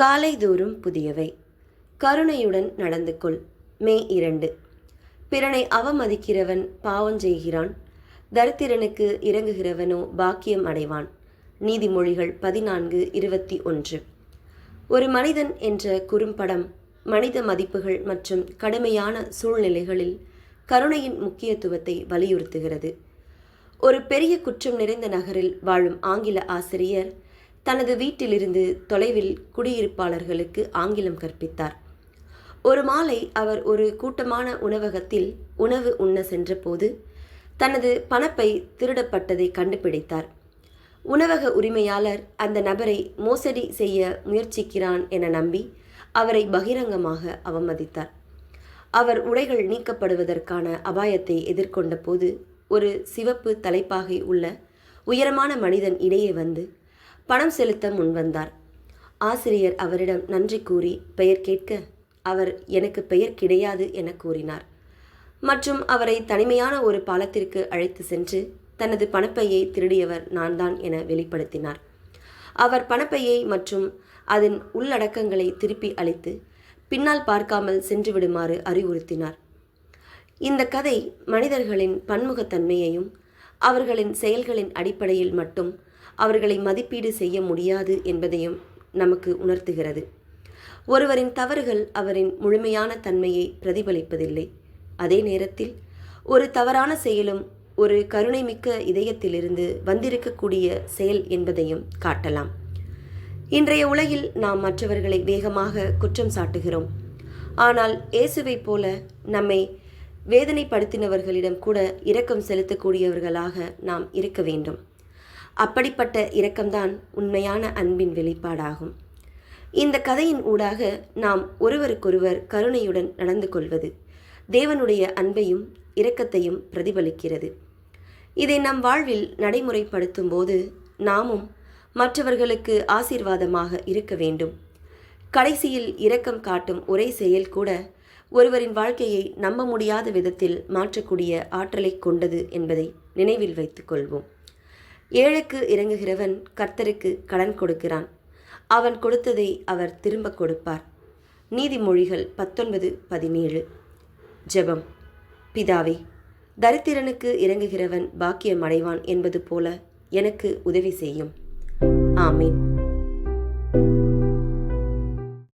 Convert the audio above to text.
காலைதோறும் புதியவை. கருணையுடன் நடந்து கொள். மே 2. பிறனை அவமதிக்கிறவன் பாவஞ்செய்கிறான், தரித்திரனுக்கு இறங்குகிறவனோ பாக்கியம் அடைவான். நீதிமொழிகள் 14:21. ஒரு மனிதன் என்ற குறும்படம் மனித மதிப்புகள் மற்றும் கடுமையான சூழ்நிலைகளில் கருணையின் முக்கியத்துவத்தை வலியுறுத்துகிறது. ஒரு பெரிய குற்றம் நிறைந்த நகரில் வாழும் ஆங்கில ஆசிரியர் தனது வீட்டிலிருந்து தொலைவில் குடியிருப்பாளர்களுக்கு ஆங்கிலம் கற்பித்தார். ஒரு மாலை அவர் ஒரு கூட்டமான உணவகத்தில் உணவு உண்ண சென்றபோது தனது பணப்பை திருடப்பட்டதை கண்டுபிடித்தார். உணவக உரிமையாளர் அந்த நபரை மோசடி செய்ய முயற்சிக்கிறான் என நம்பி அவரை பகிரங்கமாக அவமதித்தார். அவர் உடைகள் நீக்கப்படுவதற்கான அபாயத்தை எதிர்கொண்ட போது ஒரு சிவப்பு தலைப்பாகை உள்ள உயரமான மனிதன் இடையே வந்து பணம் செலுத்த முன்வந்தார். ஆசிரியர் அவரிடம் நன்றி கூறி பெயர் கேட்க அவர் எனக்கு பெயர் கிடையாது என கூறினார் மற்றும் அவரை தனிமையான ஒரு பாலத்திற்கு அழைத்து சென்று தனது பணப்பையை திருடியவர் நான் தான் என வெளிப்படுத்தினார். அவர் பணப்பையை மற்றும் அதன் உள்ளடக்கங்களை திருப்பி அளித்து பின்னால் பார்க்காமல் சென்று விடுமாறு அறிவுறுத்தினார். இந்த கதை மனிதர்களின் பன்முகத்தன்மையையும் அவர்களின் செயல்களின் அடிப்படையில் மட்டும் அவர்களை மதிப்பீடு செய்ய முடியாது என்பதையும் நமக்கு உணர்த்துகிறது. ஒருவரின் தவறுகள் அவரின் முழுமையான தன்மையை பிரதிபலிப்பதில்லை. அதே நேரத்தில் ஒரு தவறான செயலும் ஒரு கருணைமிக்க இதயத்திலிருந்து வந்திருக்கக்கூடிய செயல் என்பதையும் காட்டலாம். இன்றைய உலகில் நாம் மற்றவர்களை வேகமாக குற்றம் சாட்டுகிறோம். ஆனால் இயேசுவைப் போல நம்மை வேதனைப்படுத்தினவர்களிடம் கூட இரக்கம் செலுத்தக்கூடியவர்களாக நாம் இருக்க வேண்டும். அப்படிப்பட்ட இரக்கம்தான் உண்மையான அன்பின் வெளிப்பாடாகும். இந்த கதையின் ஊடாக நாம் ஒருவருக்கொருவர் கருணையுடன் நடந்து கொள்வது தேவனுடைய அன்பையும் இரக்கத்தையும் பிரதிபலிக்கிறது. இதை நம் வாழ்வில் நடைமுறைப்படுத்தும் போது நாமும் மற்றவர்களுக்கு ஆசீர்வாதமாக இருக்க வேண்டும். கடைசியில் இரக்கம் காட்டும் ஒரே செயல் கூட ஒருவரின் வாழ்க்கையை நம்ப முடியாத விதத்தில் மாற்றக்கூடிய ஆற்றலை கொண்டது என்பதை நினைவில் வைத்துக் கொள்வோம். ஏழைக்கு இறங்குகிறவன் கர்த்தருக்கு கடன் கொடுக்கிறான், அவன் கொடுத்ததை அவர் திரும்ப கொடுப்பார். நீதிமொழிகள் 19:17. ஜெபம். பிதாவே, தரித்திரனுக்கு இறங்குகிறவன் பாக்கியம் அடைவான் என்பது போல எனக்கு உதவி செய்யும். ஆமீன்.